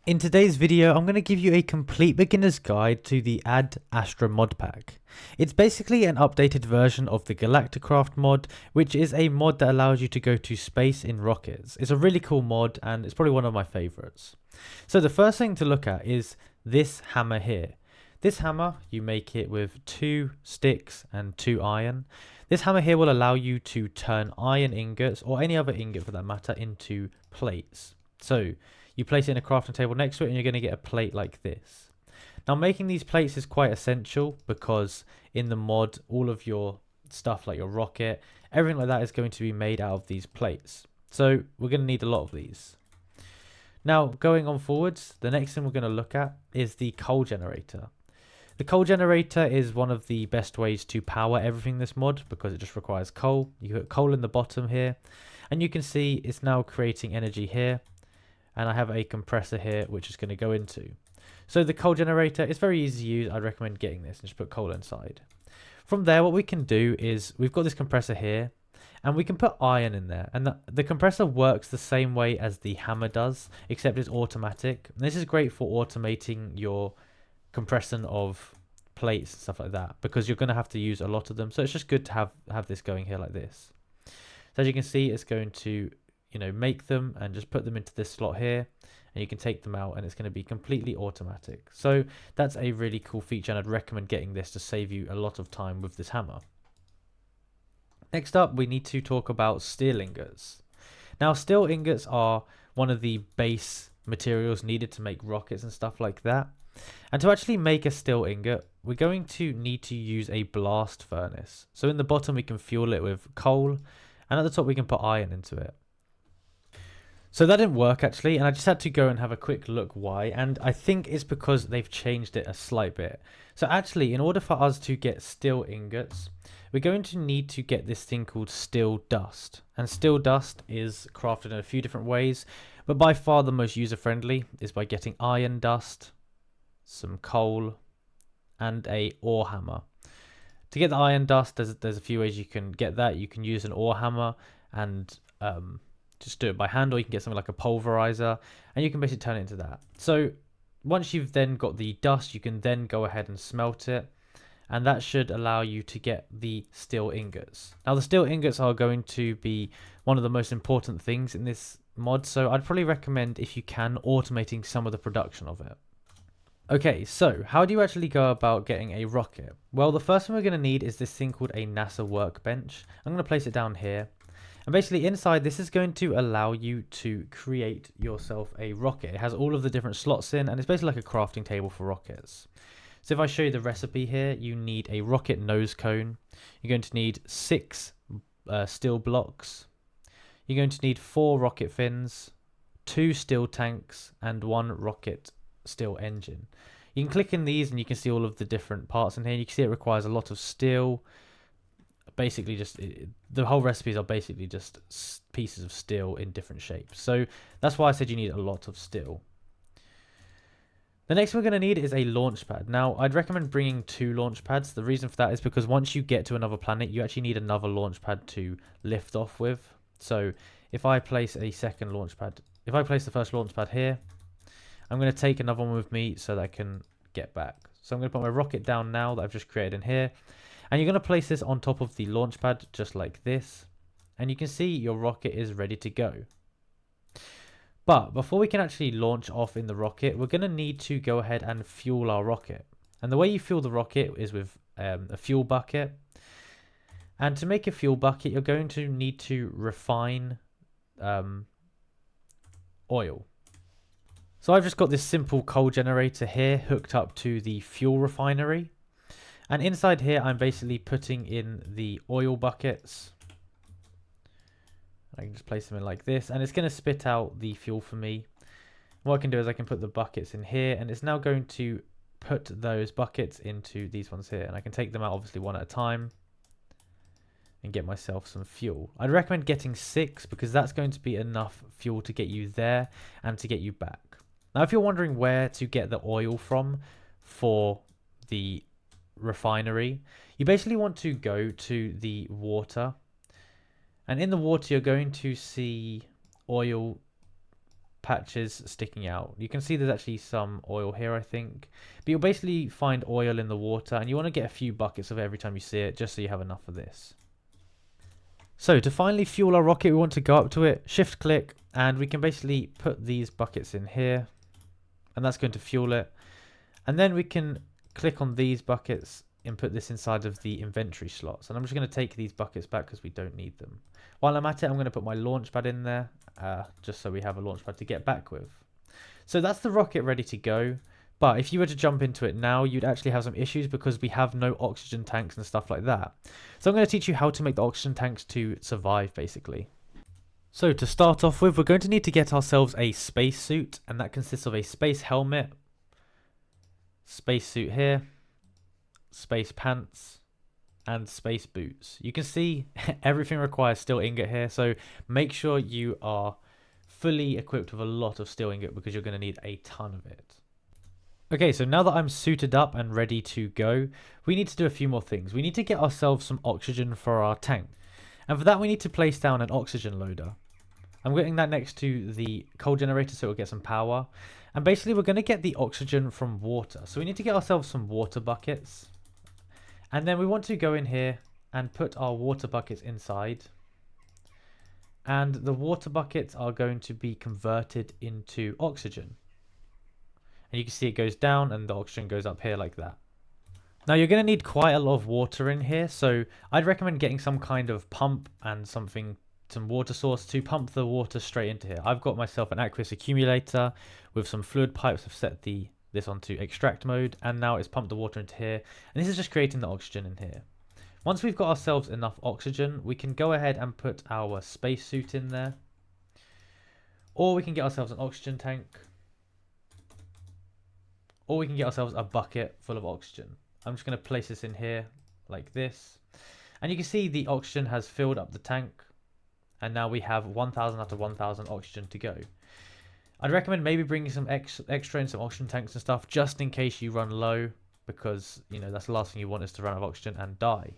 In today's video, I'm going to give you a complete beginner's guide to the Astra mod pack. It's basically an updated version of the Galacticraft mod, which is a mod that allows you to go to space in rockets. It's a really cool mod and it's probably one of my favorites. So the first thing to look at is this hammer here. This hammer, you make it with 2 sticks and 2 iron. This hammer here will allow you to turn iron ingots, or any other ingot for that matter, into plates. So you place it in a crafting table next to it and you're going to get a plate like this. Now making these plates is quite essential because in the mod all of your stuff like your rocket, everything like that is going to be made out of these plates. So we're going to need a lot of these. Now going on forwards, the next thing we're going to look at is the coal generator. The coal generator is one of the best ways to power everything in this mod because it just requires coal. You put coal in the bottom here and you can see it's now creating energy here. And I have a compressor here which is going to go into. So the coal generator is very easy to use. I'd recommend getting this and just put coal inside. From there, what we can do is we've got this compressor here and we can put iron in there. And the compressor works the same way as the hammer does, except it's automatic. And this is great for automating your compression of plates and stuff like that because you're going to have to use a lot of them. So it's just good to have this going here like this. So as you can see, it's going to make them and just put them into this slot here and you can take them out and it's going to be completely automatic. So that's a really cool feature and I'd recommend getting this to save you a lot of time with this hammer. Next up, we need to talk about steel ingots. Now steel ingots are one of the base materials needed to make rockets and stuff like that. And to actually make a steel ingot, we're going to need to use a blast furnace. So in the bottom we can fuel it with coal and at the top we can put iron into it. So that didn't work actually, and I just had to go and have a quick look why, and I think it's because they've changed it a slight bit. So actually, in order for us to get steel ingots, we're going to need to get this thing called steel dust. And steel dust is crafted in a few different ways, but by far the most user-friendly is by getting iron dust, some coal, and a ore hammer. To get the iron dust, there's a few ways you can get that. You can use an ore hammer and just do it by hand, or you can get something like a pulverizer and you can basically turn it into that. So once you've then got the dust, you can then go ahead and smelt it, and that should allow you to get the steel ingots. Now the steel ingots are going to be one of the most important things in this mod, so I'd probably recommend, if you can, automating some of the production of it. Okay, so how do you actually go about getting a rocket? Well, the first thing we're going to need is this thing called a NASA workbench. I'm going to place it down here. And basically inside, this is going to allow you to create yourself a rocket. It has all of the different slots in, and it's basically like a crafting table for rockets. So if I show you the recipe here, you need a rocket nose cone. You're going to need 6 steel blocks. You're going to need 4 rocket fins, 2 steel tanks, and 1 rocket steel engine. You can click in these and you can see all of the different parts in here. You can see it requires a lot of steel. Basically the whole recipes are basically just pieces of steel in different shapes, so that's why I said you need a lot of steel. The next we're going to need is a launch pad. Now I'd recommend bringing 2 launch pads. The reason for that is because once you get to another planet, you actually need another launch pad to lift off with. So if I place a second launch pad, if I place the first launch pad here, I'm going to take another one with me so that I can get back. So I'm going to put my rocket down now that I've just created in here. And you're going to place this on top of the launch pad just like this. And you can see your rocket is ready to go. But before we can actually launch off in the rocket, we're going to need to go ahead and fuel our rocket. And the way you fuel the rocket is with a fuel bucket. And to make a fuel bucket, you're going to need to refine oil. So I've just got this simple coal generator here hooked up to the fuel refinery. And inside here, I'm basically putting in the oil buckets. I can just place them in like this, and it's going to spit out the fuel for me. What I can do is I can put the buckets in here, and it's now going to put those buckets into these ones here. And I can take them out, obviously, one at a time and get myself some fuel. I'd recommend getting 6 because that's going to be enough fuel to get you there and to get you back. Now, if you're wondering where to get the oil from for the refinery, you basically want to go to the water, and in the water you're going to see oil patches sticking out. You can see there's actually some oil here, I think. But you'll basically find oil in the water, and you want to get a few buckets of it every time you see it, just so you have enough of this. So to finally fuel our rocket, we want to go up to it, shift click, and we can basically put these buckets in here, and that's going to fuel it. And then we can click on these buckets and put this inside of the inventory slots. And I'm just going to take these buckets back because we don't need them. While I'm at it, I'm going to put my launch pad in there, just so we have a launch pad to get back with. So that's the rocket ready to go. But if you were to jump into it now, you'd actually have some issues because we have no oxygen tanks and stuff like that. So I'm going to teach you how to make the oxygen tanks to survive, basically. So to start off with, we're going to need to get ourselves a spacesuit, and that consists of a space helmet, spacesuit here, space pants, and space boots. You can see everything requires steel ingot here, so make sure you are fully equipped with a lot of steel ingot because you're going to need a ton of it. Okay, so now that I'm suited up and ready to go, we need to do a few more things. We need to get ourselves some oxygen for our tank. And for that, we need to place down an oxygen loader. I'm getting that next to the coal generator so it'll get some power. And basically, we're going to get the oxygen from water. So we need to get ourselves some water buckets. And then we want to go in here and put our water buckets inside. And the water buckets are going to be converted into oxygen. And you can see it goes down and the oxygen goes up here like that. Now you're going to need quite a lot of water in here, so I'd recommend getting some kind of pump and some water source to pump the water straight into here. I've got myself an aqueous accumulator with some fluid pipes. I've set this onto extract mode, and now it's pumped the water into here, and this is just creating the oxygen in here. Once we've got ourselves enough oxygen, we can go ahead and put our spacesuit in there, or we can get ourselves an oxygen tank. Or we can get ourselves a bucket full of oxygen. I'm just going to place this in here like this. And you can see the oxygen has filled up the tank. And now we have 1000 out of 1000 oxygen to go. I'd recommend maybe bringing some extra in some oxygen tanks and stuff just in case you run low. Because, you know, that's the last thing you want is to run out of oxygen and die.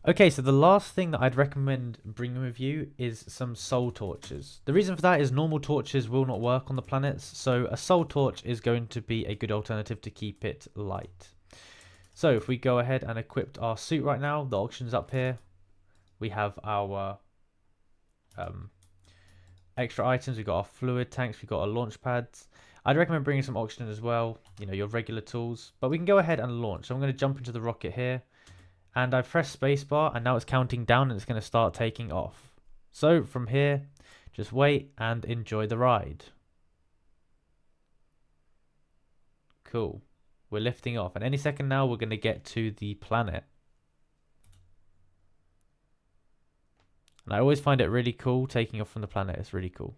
Okay, so the last thing that I'd recommend bringing with you is some soul torches. The reason for that is normal torches will not work on the planets, so a soul torch is going to be a good alternative to keep it light. So if we go ahead and equip our suit right now, the oxygen's up here. We have our extra items, we've got our fluid tanks, we've got our launch pads. I'd recommend bringing some oxygen as well, you know, your regular tools. But we can go ahead and launch. So I'm going to jump into the rocket here. And I've pressed spacebar and now it's counting down and it's going to start taking off. So from here, just wait and enjoy the ride. Cool. We're lifting off and any second now we're going to get to the planet. And I always find it really cool taking off from the planet. It's really cool.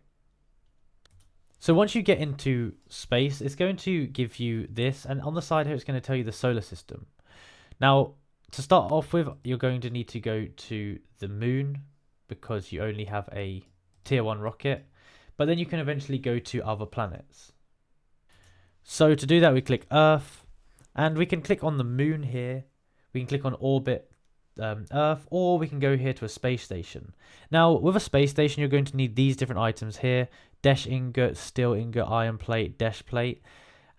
So once you get into space, it's going to give you this. And on the side here, it's going to tell you the solar system. Now, to start off with, you're going to need to go to the moon because you only have a tier 1 rocket, but then you can eventually go to other planets. So to do that, we click Earth and we can click on the moon here. We can click on orbit Earth, or we can go here to a space station. Now with a space station, you're going to need these different items here: dash ingot, steel ingot, iron plate, dash plate.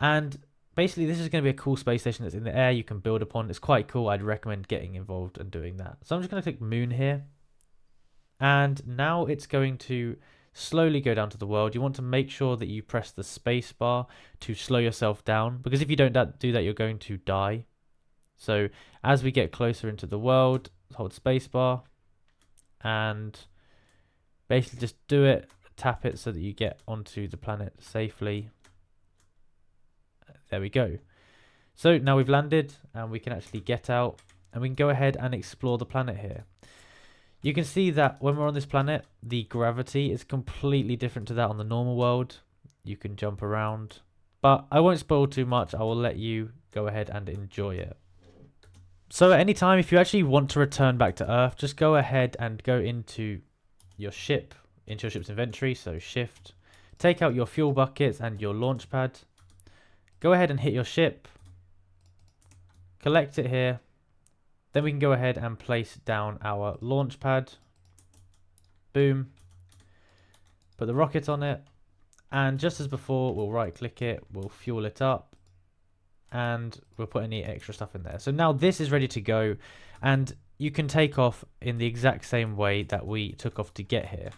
And basically, this is going to be a cool space station that's in the air you can build upon. It's quite cool. I'd recommend getting involved and doing that. So I'm just going to click moon here. And now it's going to slowly go down to the world. You want to make sure that you press the space bar to slow yourself down. Because if you don't do that, you're going to die. So as we get closer into the world, hold space bar. And basically just do it. Tap it so that you get onto the planet safely. There we go. So now we've landed and we can actually get out and we can go ahead and explore the planet here. You can see that when we're on this planet, the gravity is completely different to that on the normal world. You can jump around, but I won't spoil too much. I will let you go ahead and enjoy it. So at any time, if you actually want to return back to Earth, just go ahead and go into your ship, into your ship's inventory. So shift, take out your fuel buckets and your launch pad. Go ahead and hit your ship, collect it here, then we can go ahead and place down our launch pad, boom, put the rocket on it, And just as before, we'll right click it, we'll fuel it up, and we'll put any extra stuff in there. So now this is ready to go, and you can take off in the exact same way that we took off to get here.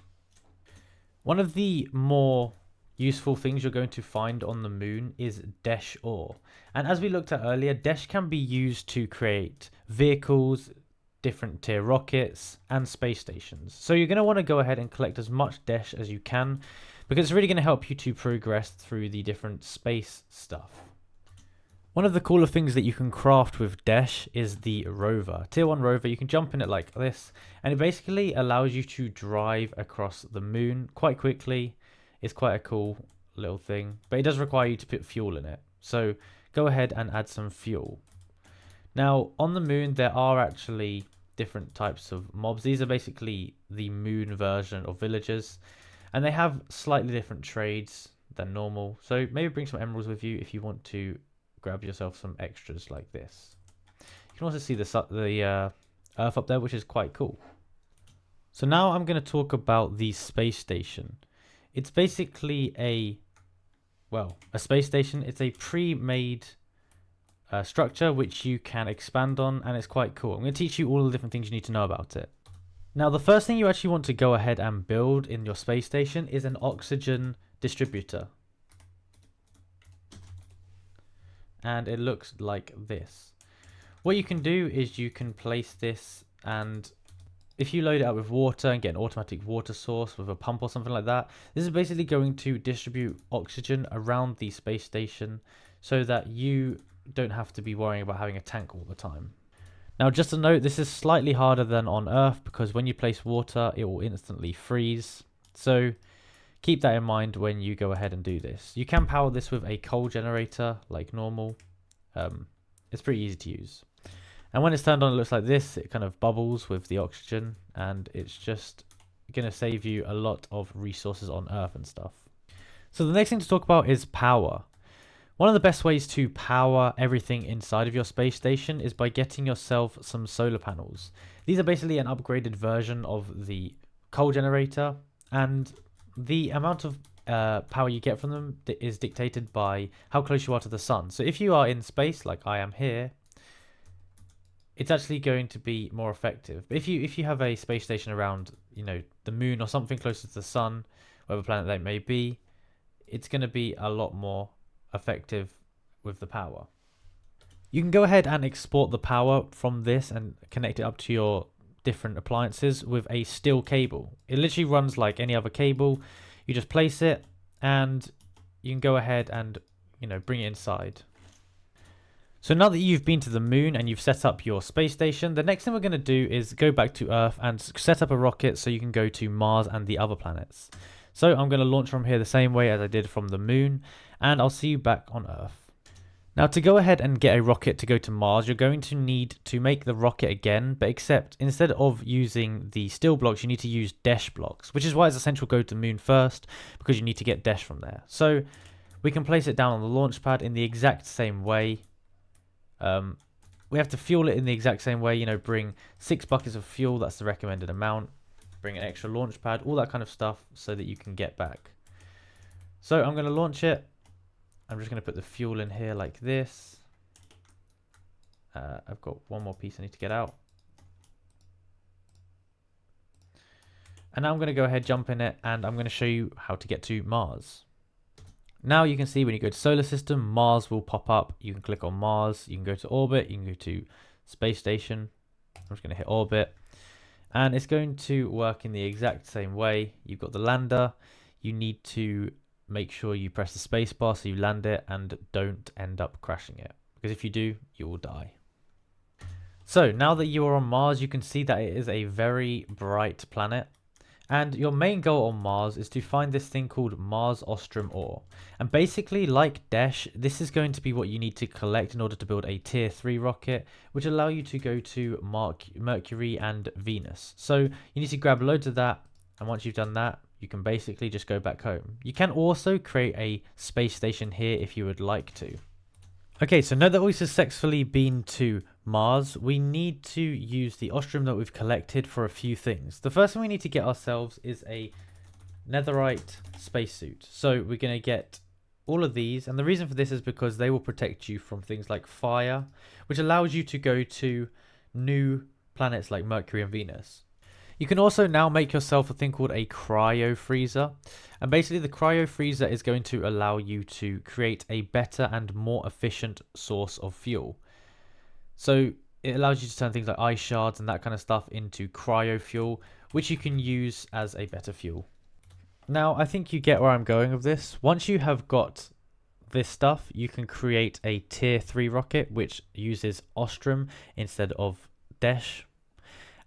One of the more useful things you're going to find on the moon is Desh ore. And as we looked at earlier, Desh can be used to create vehicles, different tier rockets, and space stations. So you're going to want to go ahead and collect as much Desh as you can, because it's really going to help you to progress through the different space stuff. One of the cooler things that you can craft with Desh is the rover. Tier 1 rover, you can jump in it like this, and it basically allows you to drive across the moon quite quickly. It's quite a cool little thing, but it does require you to put fuel in it. So go ahead and add some fuel. Now, on the moon, there are actually different types of mobs. These are basically the moon version of villagers, and they have slightly different trades than normal. So maybe bring some emeralds with you if you want to grab yourself some extras like this. You can also see the Earth up there, which is quite cool. So now I'm going to talk about the space station. It's basically a space station. It's a pre-made structure which you can expand on, and it's quite cool. I'm going to teach you all the different things you need to know about it. Now, the first thing you actually want to go ahead and build in your space station is an oxygen distributor. And it looks like this. What you can do is you can place this, and if you load it up with water and get an automatic water source with a pump or something like that, this is basically going to distribute oxygen around the space station so that you don't have to be worrying about having a tank all the time. Now, just a note, this is slightly harder than on Earth because when you place water, it will instantly freeze. So keep that in mind when you go ahead and do this. You can power this with a coal generator like normal. It's pretty easy to use. And when it's turned on, it looks like this. It kind of bubbles with the oxygen, and it's just going to save you a lot of resources on Earth and stuff. So the next thing to talk about is power. One of the best ways to power everything inside of your space station is by getting yourself some solar panels. These are basically an upgraded version of the coal generator, and the amount of power you get from them is dictated by how close you are to the sun. So if you are in space, like I am here, it's actually going to be more effective. But if you have a space station around, the moon or something closer to the sun, whatever planet that may be, it's going to be a lot more effective with the power. You can go ahead and export the power from this and connect it up to your different appliances with a steel cable. It literally runs like any other cable. You just place it and you can go ahead and bring it inside. So now that you've been to the moon and you've set up your space station, the next thing we're going to do is go back to Earth and set up a rocket so you can go to Mars and the other planets. So I'm going to launch from here the same way as I did from the moon, and I'll see you back on Earth. Now, to go ahead and get a rocket to go to Mars, you're going to need to make the rocket again, but except instead of using the steel blocks, you need to use Desh blocks, which is why it's essential to go to the moon first, because you need to get Desh from there. So we can place it down on the launch pad in the exact same way. We have to fuel it in the exact same way, bring 6 buckets of fuel, that's the recommended amount. Bring an extra launch pad, all that kind of stuff so that you can get back. So I'm going to launch it. I'm just going to put the fuel in here like this. I've got one more piece I need to get out. And now I'm going to go ahead, jump in it, and I'm going to show you how to get to Mars. Now you can see when you go to solar system, Mars will pop up. You can click on Mars, you can go to orbit, you can go to space station. I'm just going to hit orbit. And it's going to work in the exact same way. You've got the lander. You need to make sure you press the space bar so you land it and don't end up crashing it. Because if you do, you will die. So now that you are on Mars, you can see that it is a very bright planet. And your main goal on Mars is to find this thing called Mars Ostrom ore. And basically, like Desh, this is going to be what you need to collect in order to build a tier 3 rocket, which allow you to go to Mercury and Venus. So you need to grab loads of that, and once you've done that, you can basically just go back home. You can also create a space station here if you would like to. Okay, so now that we've successfully been to Mars, we need to use the Ostrom that we've collected for a few things. The first thing we need to get ourselves is a netherite spacesuit. So we're going to get all of these, and the reason for this is because they will protect you from things like fire, which allows you to go to new planets like Mercury and Venus. You can also now make yourself a thing called a cryo freezer, and basically the cryo freezer is going to allow you to create a better and more efficient source of fuel. So it allows you to turn things like ice shards and that kind of stuff into cryo fuel, which you can use as a better fuel. Now, I think you get where I'm going with this. Once you have got this stuff, you can create a tier 3 rocket, which uses Ostrom instead of Desh.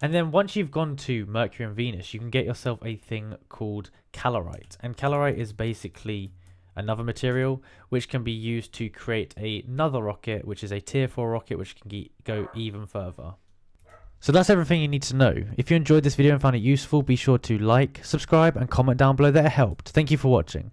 And then once you've gone to Mercury and Venus, you can get yourself a thing called calorite. And calorite is basically another material which can be used to create another rocket, which is a tier 4 rocket, which can go even further. So that's everything you need to know. If you enjoyed this video and found it useful, be sure to like, subscribe and comment down below that it helped. Thank you for watching.